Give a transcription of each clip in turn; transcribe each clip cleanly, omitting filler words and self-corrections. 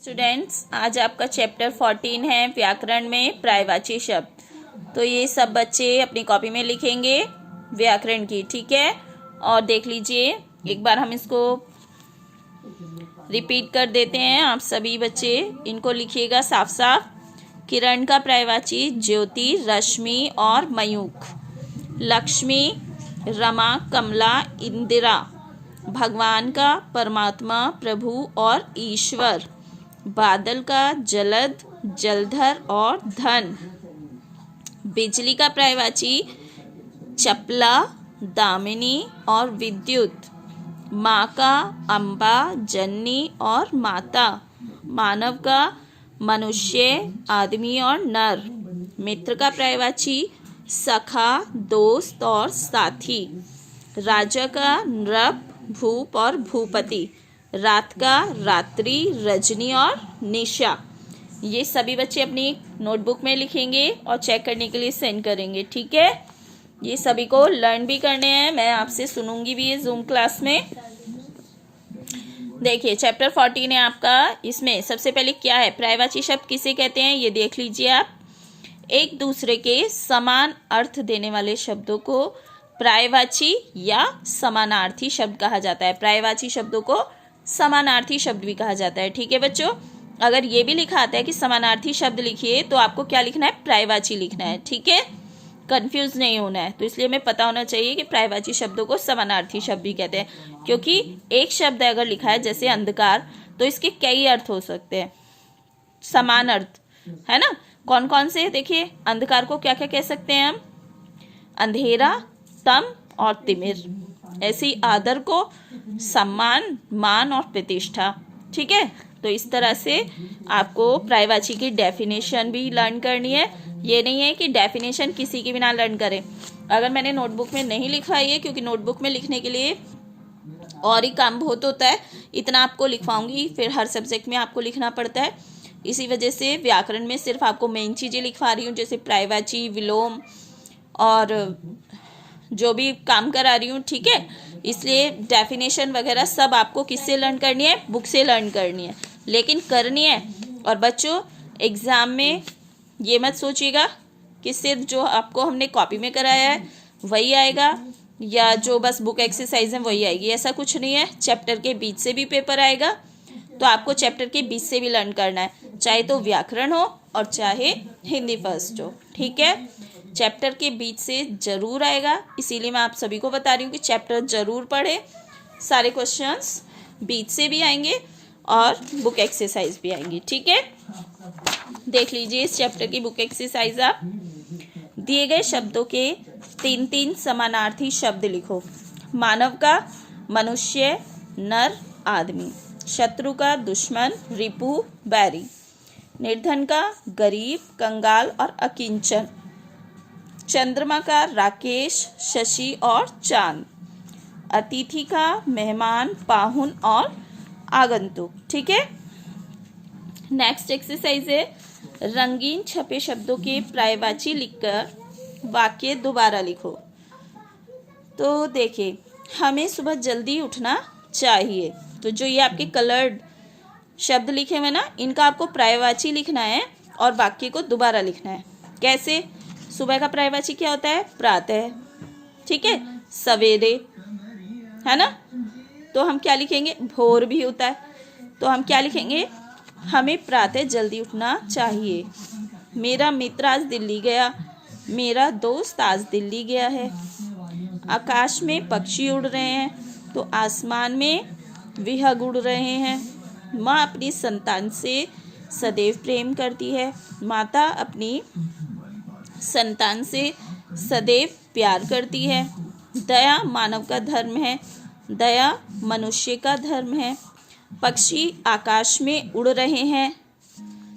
Students, आज आपका chapter 14 है व्याकरण में पर्यायवाची शब्द। तो ये सब बच्चे अपनी कॉपी में लिखेंगे व्याकरण की, ठीक है। और देख लीजिए, एक बार हम इसको रिपीट कर देते हैं। आप सभी बच्चे इनको लिखिएगा साफ साफ। किरण का पर्यायवाची ज्योति, रश्मि और मयूख। लक्ष्मी, रमा, कमला, इंदिरा। भगवान का परमात्मा, प्रभु और ईश्वर। बादल का जलद, जलधर और धन। बिजली का पर्यायवाची चपला, दामिनी और विद्युत। माँ का अम्बा, जननी और माता। मानव का मनुष्य, आदमी और नर। मित्र का पर्यायवाची सखा, दोस्त और साथी। राजा का नृप, भूप और भूपति। रात का रात्रि, रजनी और निशा। ये सभी बच्चे अपनी नोटबुक में लिखेंगे और चेक करने के लिए सेंड करेंगे, ठीक है। ये सभी को लर्न भी करने हैं, मैं आपसे सुनूंगी भी ये जूम क्लास में। देखिए, चैप्टर 14 है आपका। इसमें सबसे पहले क्या है, पर्यायवाची शब्द किसे कहते हैं ये देख लीजिए आप। एक दूसरे के समान अर्थ देने वाले शब्दों को पर्यायवाची या समानार्थी शब्द कहा जाता है। पर्यायवाची शब्दों को समानार्थी शब्द भी कहा जाता है, ठीक है बच्चों। अगर ये भी लिखा आता है कि समानार्थी शब्द लिखिए तो आपको क्या लिखना है, पर्यायवाची लिखना है, ठीक है। कंफ्यूज नहीं होना है। तो इसलिए हमें पता होना चाहिए कि पर्यायवाची शब्दों को समानार्थी शब्द भी कहते हैं, क्योंकि एक शब्द अगर लिखा है जैसे अंधकार, तो इसके कई अर्थ हो सकते हैं, समान अर्थ, है ना। कौन कौन से, देखिए, अंधकार को क्या क्या कह सकते हैं हम, अंधेरा, तम और तिमिर। ऐसे ही आदर को सम्मान, मान और प्रतिष्ठा, ठीक है। तो इस तरह से आपको पर्यायवाची की डेफिनेशन भी लर्न करनी है। ये नहीं है कि डेफिनेशन किसी के बिना लर्न करें। अगर मैंने नोटबुक में नहीं लिखा है, क्योंकि नोटबुक में लिखने के लिए और ही काम बहुत होता है, इतना आपको लिखवाऊंगी, फिर हर सब्जेक्ट में आपको लिखना पड़ता है। इसी वजह से व्याकरण में सिर्फ आपको मेन चीज़ें लिखवा रही हूँ, जैसे पर्यायवाची, विलोम और जो भी काम करा रही हूँ, ठीक है। इसलिए डेफिनेशन वगैरह सब आपको किससे लर्न करनी है, बुक से लर्न करनी है, लेकिन करनी है। और बच्चों, एग्ज़ाम में ये मत सोचिएगा कि सिर्फ जो आपको हमने कॉपी में कराया है वही आएगा, या जो बस बुक एक्सरसाइज है वही आएगी, ऐसा कुछ नहीं है। चैप्टर के बीच से भी पेपर आएगा, तो आपको चैप्टर के बीच से भी लर्न करना है, चाहे तो व्याकरण हो और चाहे हिंदी फर्स्ट हो, ठीक है। चैप्टर के बीच से जरूर आएगा, इसीलिए मैं आप सभी को बता रही हूँ कि चैप्टर जरूर पढ़े। सारे क्वेश्चंस बीच से भी आएंगे और बुक एक्सरसाइज भी आएंगी, ठीक है। देख लीजिए इस चैप्टर की बुक एक्सरसाइज। आप दिए गए शब्दों के 3-3 समानार्थी शब्द लिखो। मानव का मनुष्य, नर, आदमी। शत्रु का दुश्मन, रिपु, बैरी। निर्धन का गरीब, कंगाल और अकिंचन। चंद्रमा का राकेश, शशि और चांद। अतिथि का मेहमान, पाहुन और आगंतुक, ठीक है। नेक्स्ट एक्सरसाइज है, रंगीन छपे शब्दों के पर्यायवाची लिखकर वाक्य दोबारा लिखो। तो देखिए, हमें सुबह जल्दी उठना चाहिए। तो जो ये आपके कलर्ड शब्द लिखे हुए ना, इनका आपको पर्यायवाची लिखना है और वाक्य को दोबारा लिखना है। कैसे, सुबह का पर्यायवाची क्या होता है, प्रातः, ठीक है, सवेरे, है ना। तो हम क्या लिखेंगे, भोर भी होता है, तो हम क्या लिखेंगे, हमें प्रातः जल्दी उठना चाहिए। मेरा मित्र आज दिल्ली गया, मेरा दोस्त आज दिल्ली गया है। आकाश में पक्षी उड़ रहे हैं, तो आसमान में विहंग उड़ रहे हैं। माँ अपनी संतान से सदैव प्रेम करती है। माता अपनी संतान से सदैव प्यार करती है। दया मानव का धर्म है, दया मनुष्य का धर्म है। पक्षी आकाश में उड़ रहे हैं,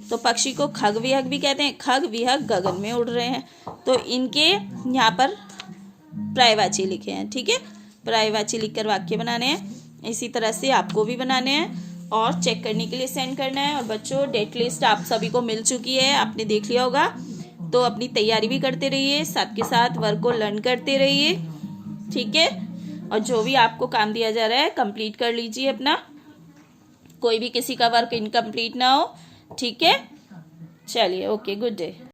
तो पक्षी को खग विहग भी कहते हैं। खग विहग गगन में उड़ रहे हैं, तो इनके यहाँ पर पर्यायवाची लिखे हैं, ठीक है। पर्यायवाची लिखकर वाक्य बनाने हैं। इसी तरह से आपको भी बनाने हैं और चेक करने के लिए सेंड करना है। और बच्चों, डेट लिस्ट आप सभी को मिल चुकी है, आपने देख लिया होगा, तो अपनी तैयारी भी करते रहिए, साथ के साथ वर्क को लर्न करते रहिए, ठीक है। और जो भी आपको काम दिया जा रहा है कंप्लीट कर लीजिए अपना। कोई भी किसी का वर्क इनकम्प्लीट ना हो। ठीक है, चलिए, ओके, गुड डे।